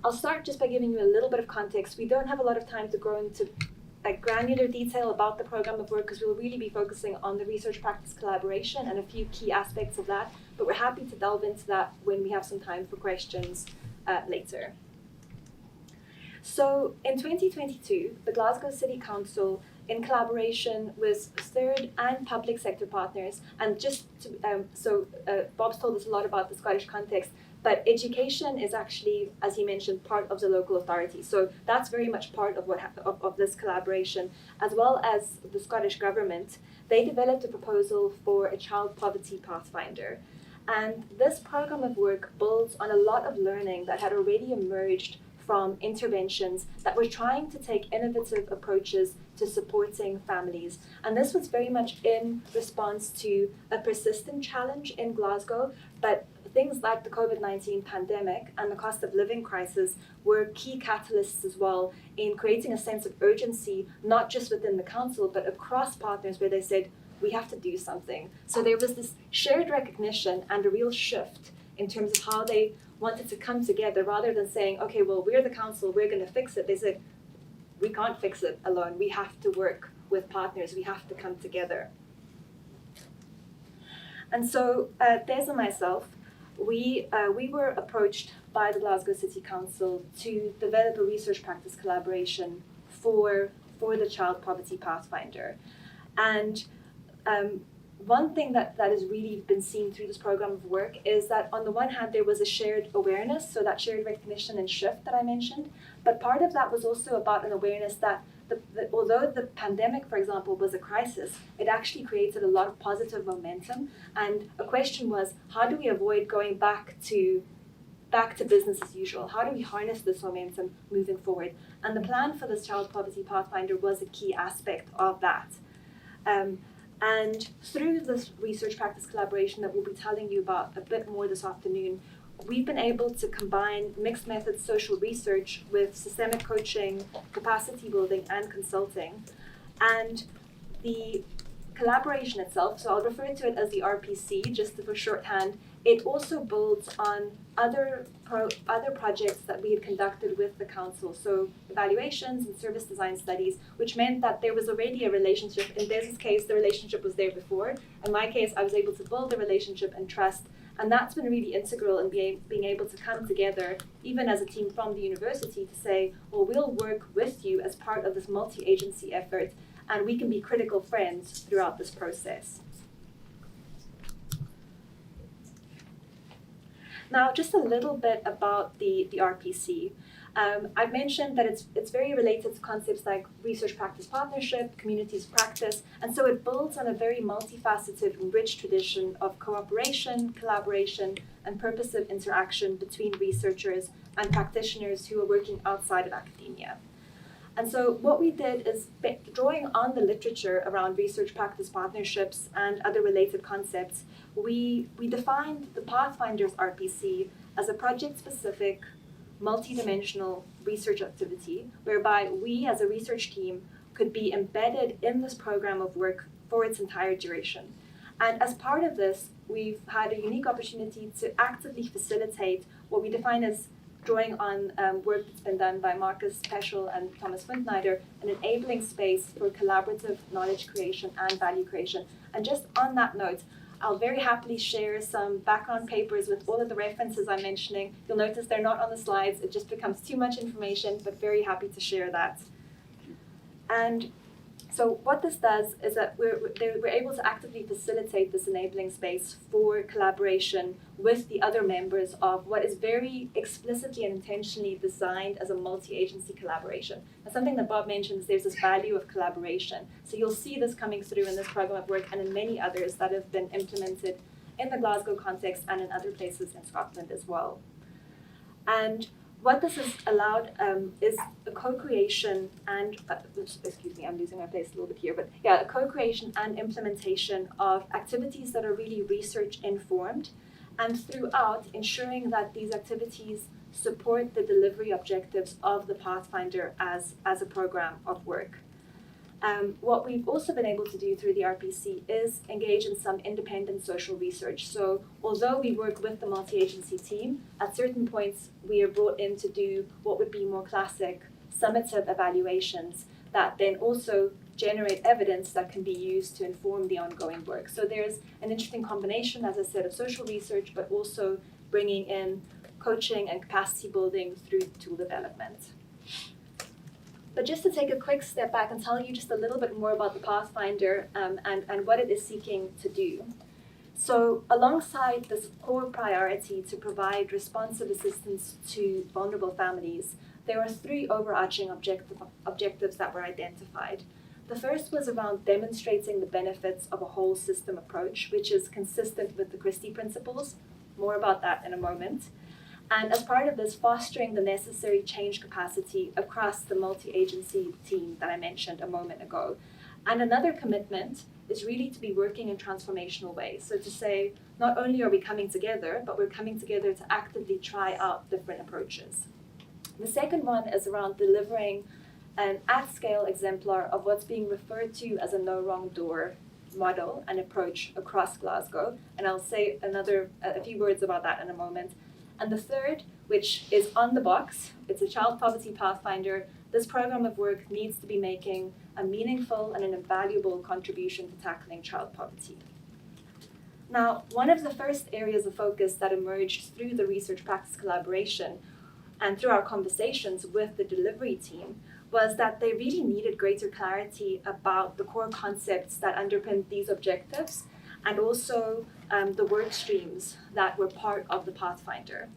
I'll start just by giving you a little bit of context. We don't have a lot of time to go into granular detail about the program of work because we'll really be focusing on the research practice collaboration and a few key aspects of that, but we're happy to delve into that when we have some time for questions later. So in 2022, the Glasgow City Council, in collaboration with third and public sector partners, and just to, Bob's told us a lot about the Scottish context, but education is actually, as he mentioned, part of the local authority. So that's very much part of of this collaboration, as well as the Scottish government. They developed a proposal for a Child Poverty Pathfinder. And this program of work builds on a lot of learning that had already emerged from interventions that were trying to take innovative approaches to supporting families. And this was very much in response to a persistent challenge in Glasgow, but things like the COVID-19 pandemic and the cost of living crisis were key catalysts as well in creating a sense of urgency, not just within the council, but across partners where they said, we have to do something. So there was this shared recognition and a real shift in terms of how they wanted to come together rather than saying, okay, well, we're the council, we're going to fix it. They said, we can't fix it alone. We have to work with partners. We have to come together. And so Des and myself, we were approached by the Glasgow City Council to develop a research practice collaboration for the Child Poverty Pathfinder. And one thing that has really been seen through this program of work is that on the one hand, there was a shared awareness, so that shared recognition and shift that I mentioned, but part of that was also about an awareness that although the pandemic, for example, was a crisis, it actually created a lot of positive momentum. And a question was, how do we avoid going back to business as usual? How do we harness this momentum moving forward? And the plan for this Child Poverty Pathfinder was a key aspect of that. And through this research practice collaboration that we'll be telling you about a bit more this afternoon, we've been able to combine mixed method social research with systemic coaching, capacity building, and consulting. And the collaboration itself, so I'll refer to it as the RPC, just for shorthand, it also builds on other projects that we had conducted with the council, so evaluations and service design studies, which meant that there was already a relationship. In Des's case, the relationship was there before. In my case, I was able to build a relationship and trust, and that's been really integral in being able to come together, even as a team from the university, to say, well, we'll work with you as part of this multi-agency effort, and we can be critical friends throughout this process. Now, just a little bit about the RPC. I've mentioned that it's very related to concepts like research practice partnership, communities practice, and so it builds on a very multifaceted and rich tradition of cooperation, collaboration, and purposive interaction between researchers and practitioners who are working outside of academia. And so what we did is, drawing on the literature around research practice partnerships and other related concepts, we defined the Pathfinder's RPC as a project-specific, multidimensional research activity whereby we as a research team could be embedded in this program of work for its entire duration. And as part of this, we've had a unique opportunity to actively facilitate what we define as drawing on work that's been done by Marcus Peschel and Thomas Windnider, an enabling space for collaborative knowledge creation and value creation. And just on that note, I'll very happily share some background papers with all of the references I'm mentioning. You'll notice they're not on the slides. It just becomes too much information, but very happy to share that. And so what this does is that we're able to actively facilitate this enabling space for collaboration with the other members of what is very explicitly and intentionally designed as a multi-agency collaboration. And something that Bob mentioned is there's this value of collaboration. So you'll see this coming through in this program of work and in many others that have been implemented in the Glasgow context and in other places in Scotland as well. And what this has allowed is a co-creation and, excuse me, I'm losing my place a little bit here, but yeah, a co-creation and implementation of activities that are really research informed, and throughout ensuring that these activities support the delivery objectives of the Pathfinder as a program of work. What we've also been able to do through the RPC is engage in some independent social research. So although we work with the multi-agency team, at certain points we are brought in to do what would be more classic summative evaluations that then also generate evidence that can be used to inform the ongoing work. So there's an interesting combination, as I said, of social research, but also bringing in coaching and capacity building through tool development. But just to take a quick step back and tell you just a little bit more about the Pathfinder and what it is seeking to do. So alongside this core priority to provide responsive assistance to vulnerable families, there are 3 overarching objectives that were identified. The first was around demonstrating the benefits of a whole system approach, which is consistent with the Christie Principles. More about that in a moment. And as part of this, fostering the necessary change capacity across the multi-agency team that I mentioned a moment ago. And another commitment is really to be working in transformational ways. So to say, not only are we coming together, but we're coming together to actively try out different approaches. The second one is around delivering an at-scale exemplar of what's being referred to as a no wrong door model and approach across Glasgow. And I'll say a few words about that in a moment. And the third, which is on the box, it's a Child Poverty Pathfinder. This program of work needs to be making a meaningful and an invaluable contribution to tackling child poverty. Now, one of the first areas of focus that emerged through the research practice collaboration and through our conversations with the delivery team was that they really needed greater clarity about the core concepts that underpin these objectives and also the work streams that were part of the Pathfinder.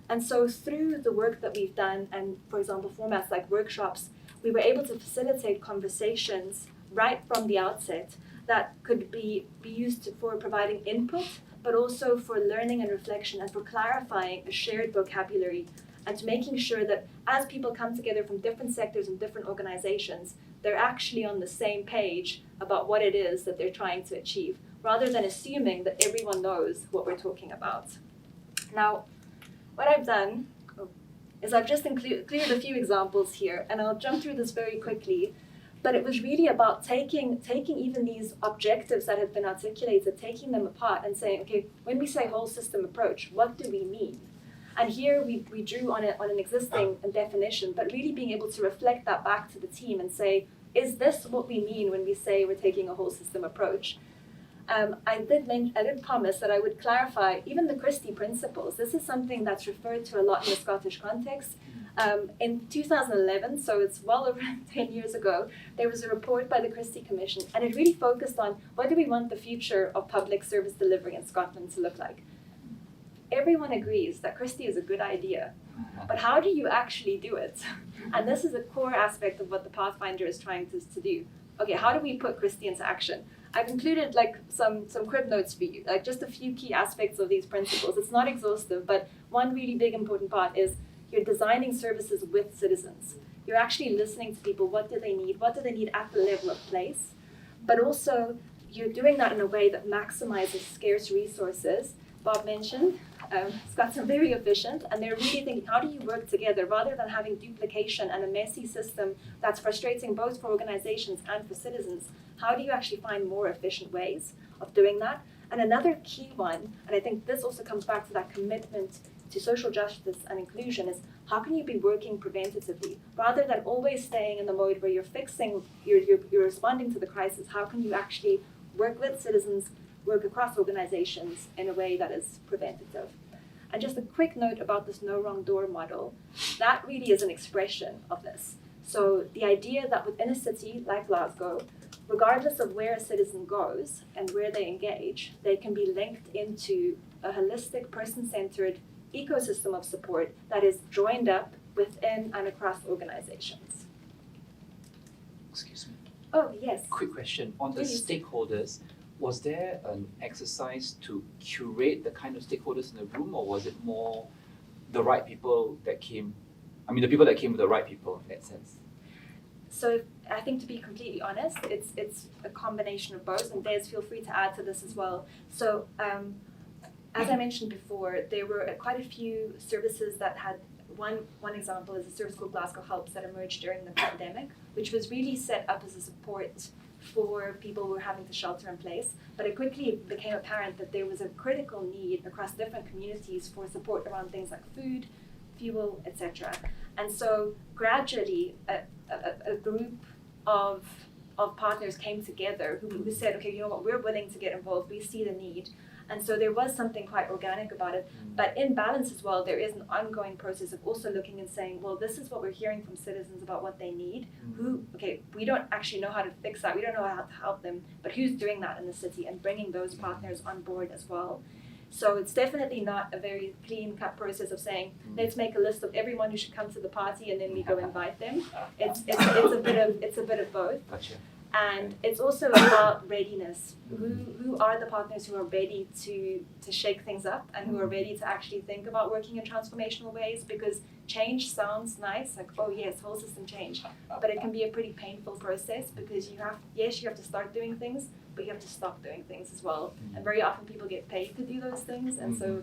And so through the work that we've done, and for example, formats like workshops, we were able to facilitate conversations right from the outset that could be used for providing input, but also for learning and reflection and for clarifying a shared vocabulary and to making sure that as people come together from different sectors and different organizations, they're actually on the same page about what it is that they're trying to achieve, rather than assuming that everyone knows what we're talking about. Now, what I've done is I've just included a few examples here, and I'll jump through this very quickly, but it was really about taking even these objectives that have been articulated, taking them apart and saying, okay, when we say whole system approach, what do we mean? And here we drew on an existing definition, but really being able to reflect that back to the team and say, is this what we mean when we say we're taking a whole system approach? I did promise that I would clarify even the Christie Principles. This is something that's referred to a lot in the Scottish context. In 2011, so it's well over 10 years ago, there was a report by the Christie Commission, and it really focused on what do we want the future of public service delivery in Scotland to look like. Everyone agrees that Christie is a good idea, but how do you actually do it? And this is a core aspect of what the Pathfinder is trying to do. Okay, how do we put Christie into action? I've included some crib notes for you, just a few key aspects of these principles. It's not exhaustive, but one really big important part is you're designing services with citizens. You're actually listening to people. What do they need? What do they need at the level of place? But also, you're doing that in a way that maximizes scarce resources. Bob mentioned, Scots are very efficient, and they're really thinking, how do you work together rather than having duplication and a messy system that's frustrating both for organizations and for citizens? How do you actually find more efficient ways of doing that? And another key one, and I think this also comes back to that commitment to social justice and inclusion, is how can you be working preventatively rather than always staying in the mode where you're fixing, you're responding to the crisis? How can you actually work with citizens, work across organizations in a way that is preventative? And just a quick note about this no wrong door model, that really is an expression of this. So the idea that within a city like Glasgow, regardless of where a citizen goes and where they engage, they can be linked into a holistic, person-centered ecosystem of support that is joined up within and across organizations. Excuse me. Oh, yes. Quick question. On the Please. stakeholders, was there an exercise to curate the kind of stakeholders in the room, or was it more the right people that came? I mean, the people that came with the right people in that sense. So I think, to be completely honest, it's a combination of both, and Des, feel free to add to this as well. So as I mentioned before, there were quite a few services that one example is a service called Glasgow Helps that emerged during the pandemic, which was really set up as a support for people who were having to shelter in place. But it quickly became apparent that there was a critical need across different communities for support around things like food, fuel, etc. And so gradually a group of partners came together who said, okay, you know what, we're willing to get involved, we see the need. And so there was something quite organic about it. But in balance as well, there is an ongoing process of also looking and saying, well, this is what we're hearing from citizens about what they need. We don't actually know how to fix that. We don't know how to help them. But who's doing that in the city and bringing those partners on board as well? So it's definitely not a very clean-cut process of saying, let's make a list of everyone who should come to the party and then we go invite them. It's a bit of both. Gotcha. And it's also about readiness. Who are the partners who are ready to shake things up and who are ready to actually think about working in transformational ways? Because change sounds nice, like, oh yes, whole system change. But it can be a pretty painful process because you have to start doing things, but you have to stop doing things as well. And very often people get paid to do those things. And so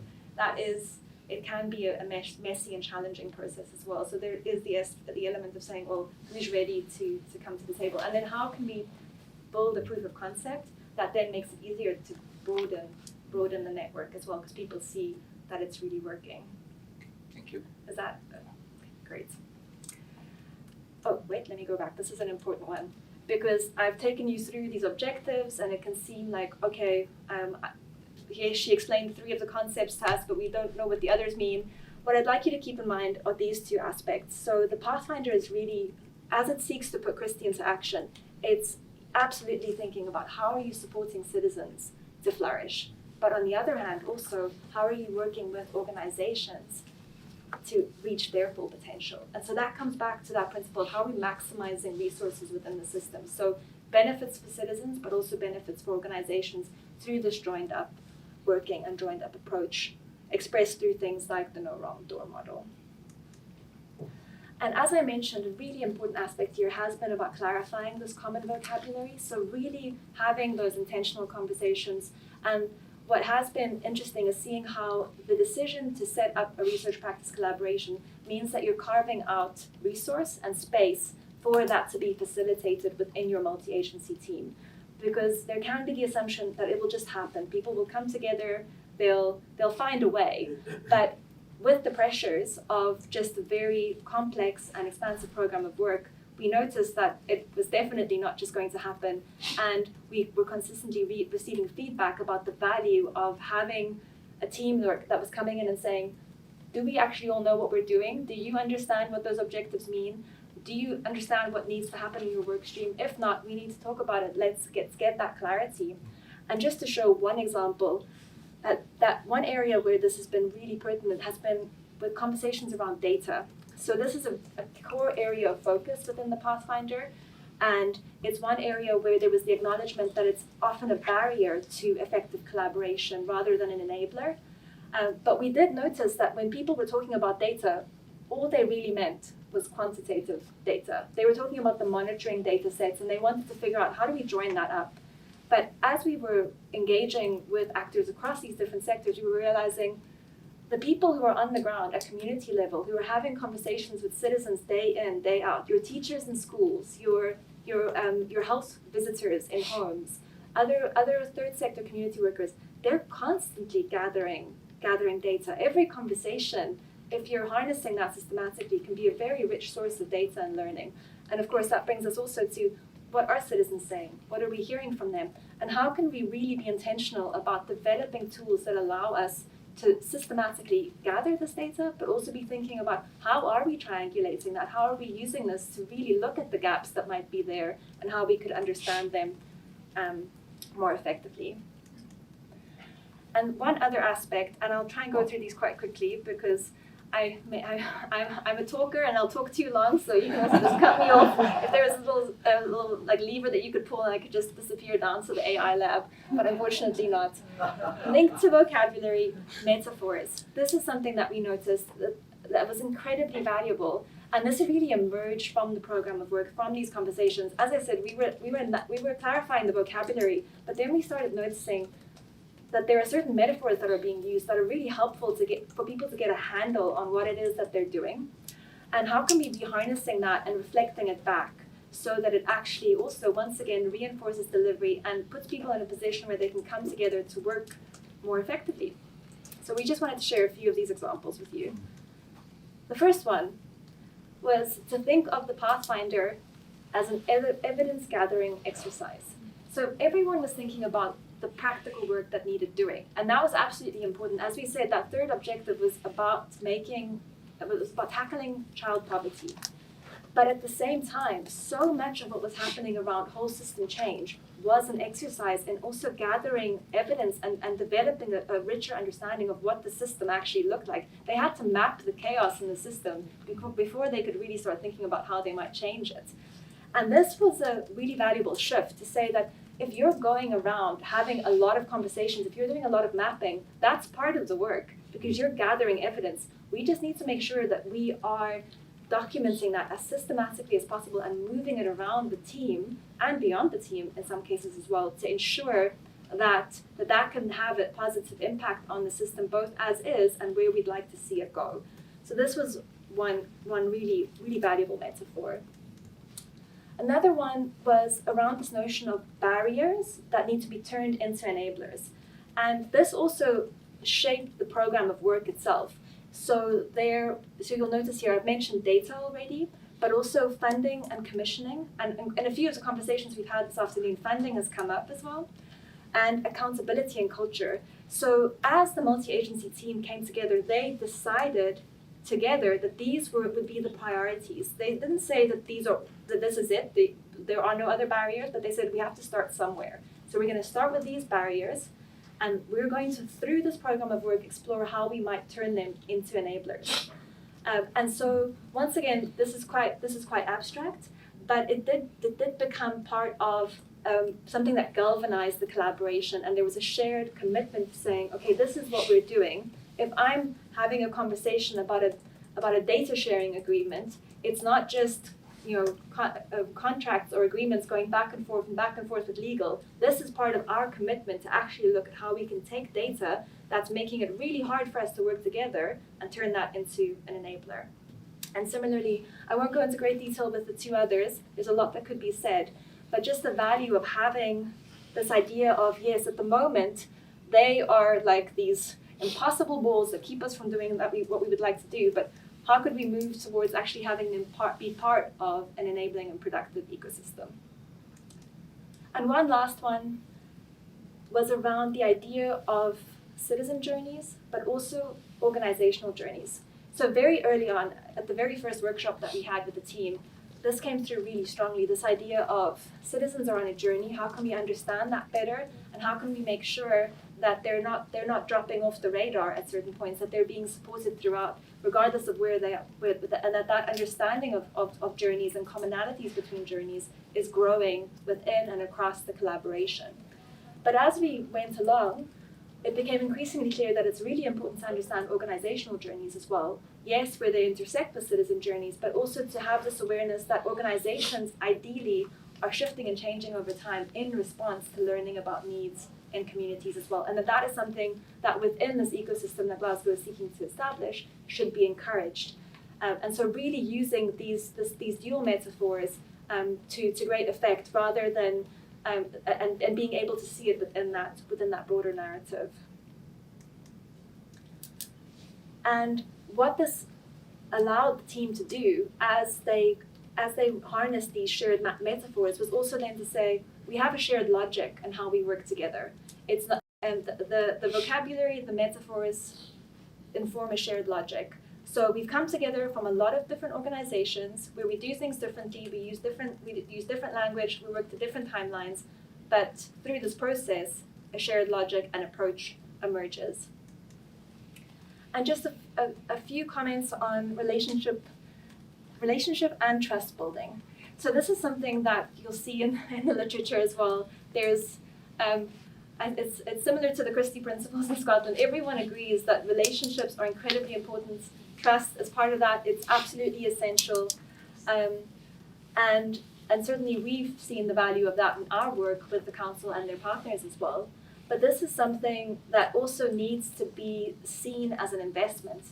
it can be a messy and challenging process as well. So there is the element of saying, well, who's ready to come to the table? And then how can we build a proof of concept that then makes it easier to broaden the network as well, because people see that it's really working. Thank you. Is that great? Oh, wait, let me go back. This is an important one because I've taken you through these objectives and it can seem like, okay, she explained 3 of the concepts to us, but we don't know what the others mean. What I'd like you to keep in mind are these 2 aspects. So the Pathfinder is really, as it seeks to put Christie into action, it's absolutely thinking about how are you supporting citizens to flourish. But on the other hand, also, how are you working with organizations to reach their full potential? And so that comes back to that principle of how are we maximizing resources within the system. So benefits for citizens, but also benefits for organizations through this joined up working and joined up approach expressed through things like the no wrong door model. And as I mentioned, a really important aspect here has been about clarifying this common vocabulary. So really having those intentional conversations. And what has been interesting is seeing how the decision to set up a research practice collaboration means that you're carving out resource and space for that to be facilitated within your multi-agency team. Because there can be the assumption that it will just happen. People will come together, they'll find a way. But with the pressures of just a very complex and expansive program of work, we noticed that it was definitely not just going to happen. And we were consistently receiving feedback about the value of having a team that was coming in and saying, do we actually all know what we're doing? Do you understand what those objectives mean? Do you understand what needs to happen in your work stream? If not, we need to talk about it. Let's get that clarity. And just to show one example, that one area where this has been really pertinent has been with conversations around data. So this is a core area of focus within the Pathfinder, and it's one area where there was the acknowledgement that it's often a barrier to effective collaboration rather than an enabler. But we did notice that when people were talking about data, all they really meant was quantitative data. They were talking about the monitoring data sets and they wanted to figure out how do we join that up. But as we were engaging with actors across these different sectors, we were realizing the people who are on the ground at community level, who are having conversations with citizens day in, day out, your teachers in schools, your health visitors in homes, other third sector community workers, they're constantly gathering data. Every conversation, if you're harnessing that systematically, can be a very rich source of data and learning. And of course, that brings us also to what are citizens saying? What are we hearing from them? And how can we really be intentional about developing tools that allow us to systematically gather this data, but also be thinking about how are we triangulating that? How are we using this to really look at the gaps that might be there and how we could understand them more effectively? And one other aspect, and I'll try and go through these quite quickly because I'm a talker and I'll talk too long, so you can also just cut me off. If there was a little like lever that you could pull and I could just disappear down to the AI lab, but unfortunately not. Linked to vocabulary, metaphors. This is something that we noticed that was incredibly valuable, and this really emerged from the program of work, from these conversations. As I said, we were clarifying the vocabulary, but then we started noticing that there are certain metaphors that are being used that are really helpful for people to get a handle on what it is that they're doing. And how can we be harnessing that and reflecting it back so that it actually also, once again, reinforces delivery and puts people in a position where they can come together to work more effectively. So we just wanted to share a few of these examples with you. The first one was to think of the Pathfinder as an evidence-gathering exercise. So everyone was thinking about the practical work that needed doing. And that was absolutely important. As we said, that third objective was about tackling child poverty. But at the same time, so much of what was happening around whole system change was an exercise in also gathering evidence and developing a richer understanding of what the system actually looked like. They had to map the chaos in the system before they could really start thinking about how they might change it. And this was a really valuable shift to say that if you're going around having a lot of conversations, if you're doing a lot of mapping, that's part of the work because you're gathering evidence. We just need to make sure that we are documenting that as systematically as possible and moving it around the team and beyond the team in some cases as well to ensure that can have a positive impact on the system both as is and where we'd like to see it go. So this was one really, really valuable metaphor. Another one was around this notion of barriers that need to be turned into enablers. And this also shaped the program of work itself. So you'll notice here I've mentioned data already, but also funding and commissioning. And in a few of the conversations we've had this afternoon, funding has come up as well, and accountability and culture. So as the multi-agency team came together, they decided together that these would be the priorities. They didn't say that this is it, there are no other barriers, but they said we have to start somewhere. So we're going to start with these barriers, and we're going to, through this program of work, explore how we might turn them into enablers. And so once again, this is quite abstract, but it did become part of something that galvanized the collaboration, and there was a shared commitment saying, okay, this is what we're doing. If I'm having a conversation about a data sharing agreement, it's not just contracts or agreements going back and forth with legal. This is part of our commitment to actually look at how we can take data that's making it really hard for us to work together and turn that into an enabler. And similarly, I won't go into great detail with the two others. There's a lot that could be said, but just the value of having this idea of, yes, at the moment, they are like these impossible walls that keep us from doing what we would like to do, but how could we move towards actually having them be part of an enabling and productive ecosystem? And one last one was around the idea of citizen journeys, but also organizational journeys. So very early on, at the very first workshop that we had with the team, this came through really strongly, this idea of citizens are on a journey, how can we understand that better, and how can we make sure that they're not dropping off the radar at certain points, that they're being supported throughout, regardless of where they are, and that understanding of journeys and commonalities between journeys is growing within and across the collaboration. But as we went along, it became increasingly clear that it's really important to understand organizational journeys as well. Yes, where they intersect with citizen journeys, but also to have this awareness that organizations ideally are shifting and changing over time in response to learning about needs in communities as well. And that is something that within this ecosystem that Glasgow is seeking to establish should be encouraged. And so really using these dual metaphors to great effect rather than and being able to see it within that broader narrative. And what this allowed the team to do as they harnessed these shared metaphors was also then to say, we have a shared logic and how we work together. It's not, and the vocabulary, the metaphors inform a shared logic. So we've come together from a lot of different organizations where we do things differently, we use different language, we work to different timelines, but through this process, a shared logic and approach emerges. And just a few comments on relationship and trust building. So this is something that you'll see in the literature as well. There's, it's similar to the Christie Principles in Scotland. Everyone agrees that relationships are incredibly important. Trust is part of that. It's absolutely essential. And certainly we've seen the value of that in our work with the council and their partners as well. But this is something that also needs to be seen as an investment.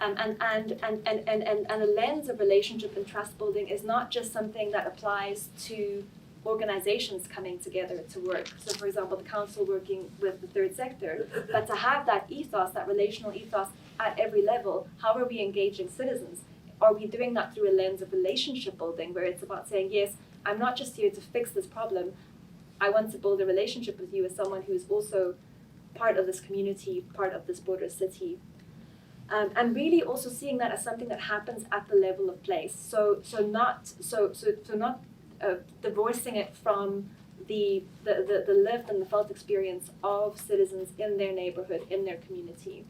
And a lens of relationship and trust building is not just something that applies to organizations coming together to work. So for example, the council working with the third sector, but to have that ethos, that relational ethos at every level, how are we engaging citizens? Are we doing that through a lens of relationship building, where it's about saying, yes, I'm not just here to fix this problem, I want to build a relationship with you as someone who is also part of this community, part of this border city. And really also seeing that as something that happens at the level of place. So not divorcing it from the lived and the felt experience of citizens in their neighborhood, in their community.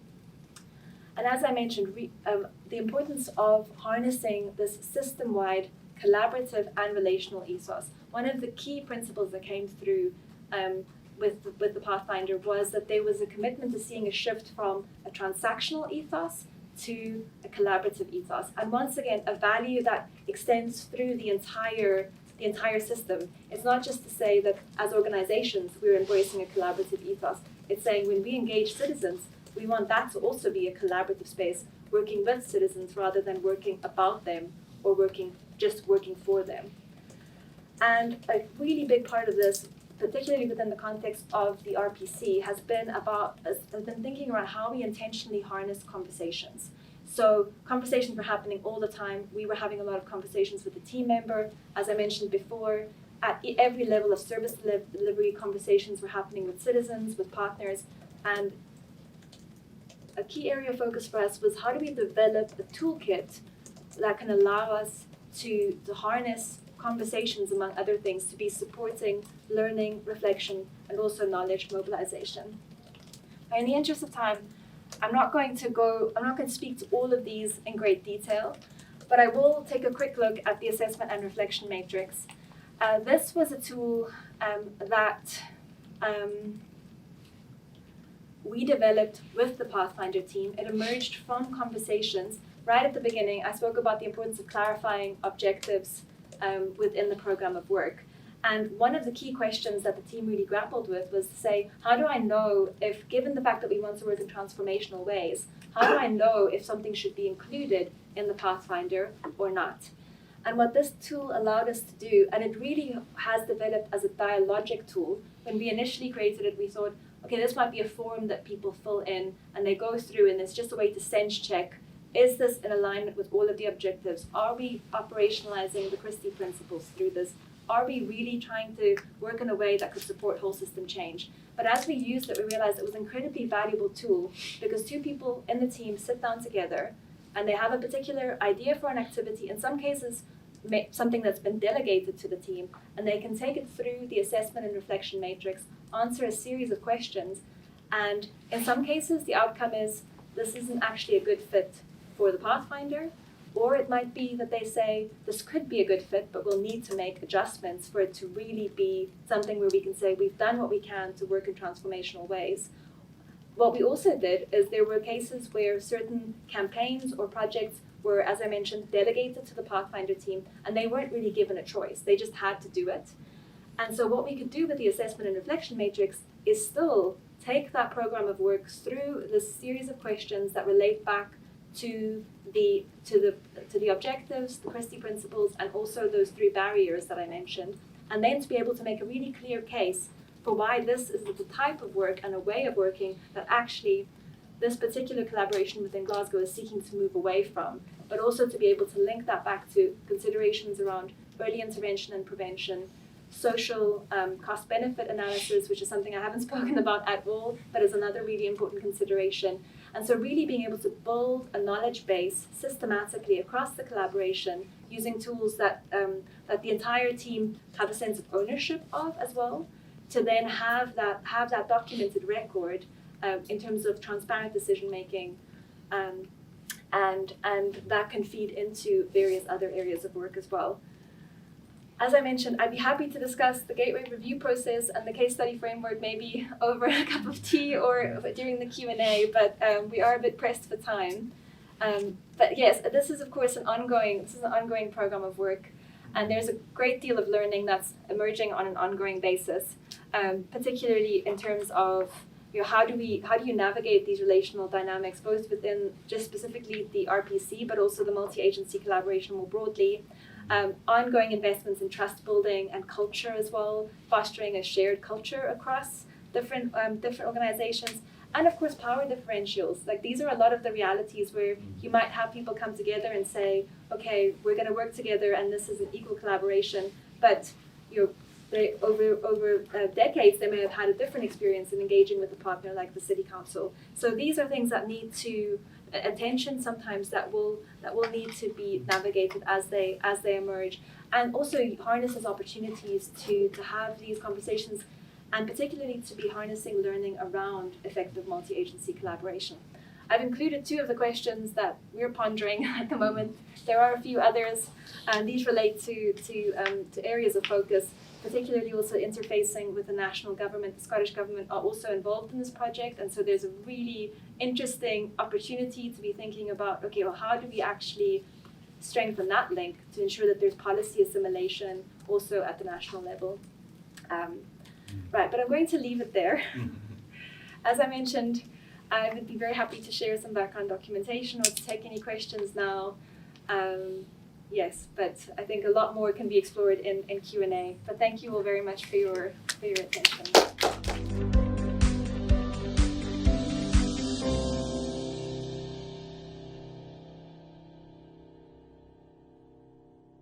And as I mentioned, the importance of harnessing this system-wide collaborative and relational ethos. One of the key principles that came through with the Pathfinder was that there was a commitment to seeing a shift from a transactional ethos to a collaborative ethos. And once again, a value that extends through the entire system. It's not just to say that as organizations we're embracing a collaborative ethos. It's saying when we engage citizens, we want that to also be a collaborative space, working with citizens rather than working about them or working for them. And a really big part of this, particularly within the context of the RPC, has been thinking around how we intentionally harness conversations. So conversations were happening all the time. We were having a lot of conversations with the team member. As I mentioned before, at every level of service delivery, conversations were happening with citizens, with partners. And a key area of focus for us was how do we develop a toolkit that can allow us to harness conversations, among other things, to be supporting learning, reflection, and also knowledge mobilization. In the interest of time, I'm not going to speak to all of these in great detail, but I will take a quick look at the assessment and reflection matrix. This was a tool that we developed with the Pathfinder team. It emerged from conversations. Right at the beginning, I spoke about the importance of clarifying objectives within the program of work. And one of the key questions that the team really grappled with was to say, how do I know if, given the fact that we want to work in transformational ways, how do I know if something should be included in the Pathfinder or not? And what this tool allowed us to do, and it really has developed as a dialogic tool. When we initially created it, we thought, okay, this might be a form that people fill in and they go through, and it's just a way to sense check. Is this in alignment with all of the objectives? Are we operationalizing the Christie Principles through this? Are we really trying to work in a way that could support whole system change? But as we used it, we realized it was an incredibly valuable tool because two people in the team sit down together and they have a particular idea for an activity, in some cases something that's been delegated to the team, and they can take it through the assessment and reflection matrix, answer a series of questions, and in some cases the outcome is this isn't actually a good fit for the Pathfinder, or it might be that they say this could be a good fit, but we'll need to make adjustments for it to really be something where we can say we've done what we can to work in transformational ways. What we also did is there were cases where certain campaigns or projects were, as I mentioned, delegated to the Pathfinder team, and they weren't really given a choice. They just had to do it. And so what we could do with the assessment and reflection matrix is still take that program of work through this series of questions that relate back to the objectives, the Christie Principles, and also those three barriers that I mentioned, and then to be able to make a really clear case for why this is the type of work and a way of working that actually this particular collaboration within Glasgow is seeking to move away from, but also to be able to link that back to considerations around early intervention and prevention, social cost-benefit analysis, which is something I haven't spoken about at all, but is another really important consideration. And so really being able to build a knowledge base systematically across the collaboration using tools that the entire team have a sense of ownership of as well, to then have that documented record in terms of transparent decision making, and that can feed into various other areas of work as well. As I mentioned, I'd be happy to discuss the Gateway review process and the case study framework maybe over a cup of tea or during the Q&A, but we are a bit pressed for time. But yes, this is of course an ongoing program of work. And there's a great deal of learning that's emerging on an ongoing basis, particularly in terms of how do you navigate these relational dynamics, both within just specifically the RPC, but also the multi-agency collaboration more broadly. Ongoing investments in trust building and culture as well, fostering a shared culture across different organizations, and of course power differentials. Like, these are a lot of the realities where you might have people come together and say, okay, we're going to work together and this is an equal collaboration, but over decades they may have had a different experience in engaging with a partner like the city council. So these are things that need to attention sometimes that will need to be navigated as they emerge, and also harnesses opportunities to have these conversations, and particularly to be harnessing learning around effective multi-agency collaboration. I've included 2 of the questions that we're pondering at the moment. There are a few others, and these relate to areas of focus, particularly also interfacing with the national government. The Scottish Government are also involved in this project, and so there's a really interesting opportunity to be thinking about, okay, well, how do we actually strengthen that link to ensure that there's policy assimilation also at the national level. Right, but I'm going to leave it there. As I mentioned, I would be very happy to share some background documentation or to take any questions now. Yes, but I think a lot more can be explored in Q&A. But thank you all very much for your attention.